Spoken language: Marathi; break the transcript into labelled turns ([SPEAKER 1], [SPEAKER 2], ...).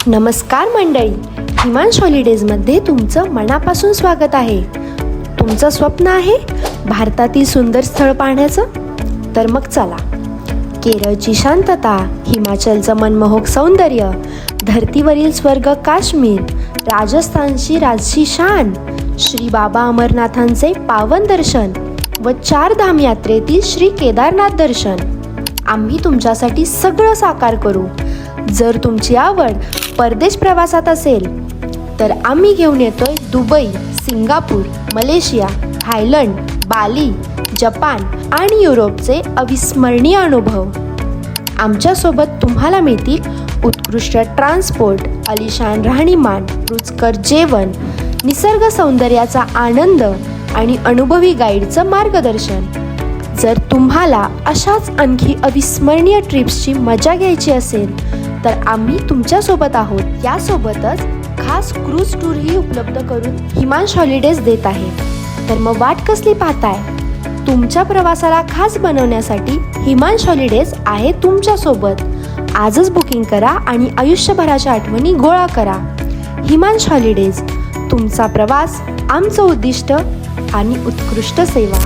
[SPEAKER 1] नमस्कार मंडळी, हिमांश हॉलिडेजमध्ये तुमचं मनापासून स्वागत आहे. तुमचं स्वप्न आहे भारतातील सुंदर स्थळ पाहण्याचं? तर मग चला. केरळची शांतता, हिमाचलचं मनमोहक सौंदर्य, धरतीवरील स्वर्ग काश्मीर, राजस्थानची राजसी शान, श्री बाबा अमरनाथांचे पावन दर्शन व 4 धाम यात्रेतील श्री केदारनाथ दर्शन आम्ही तुमच्यासाठी सगळं साकार करू. जर तुमची आवड परदेश प्रवासात असेल तर आम्ही घेऊन येतोय दुबई, सिंगापूर, मलेशिया, थायलंड, बाली, जपान आणि युरोपचे अविस्मरणीय अनुभव. आमच्यासोबत तुम्हाला मिळतील उत्कृष्ट ट्रान्सपोर्ट, आलिशान राहणीमान, रुचकर जेवण, निसर्ग सौंदर्याचा आनंद आणि अनुभवी गाईडचं मार्गदर्शन. जर तुम्हाला अशाच आणखी अविस्मरणीय ट्रिप्सची मजा घ्यायची असेल तर आम्ही तुमच्यासोबत आहोत. यासोबतच खास क्रूज टूरही उपलब्ध करून हिमांश हॉलिडेज देत आहे. तर मग वाट कसली पाहताय? तुमच्या प्रवासाला खास बनवण्यासाठी हिमांश हॉलिडेज आहे तुमच्यासोबत. आजच बुकिंग करा आणि आयुष्यभराच्या आठवणी गोळा करा. हिमांश हॉलिडेज, तुमचा प्रवास, आमचं उद्दिष्ट आणि उत्कृष्ट सेवा.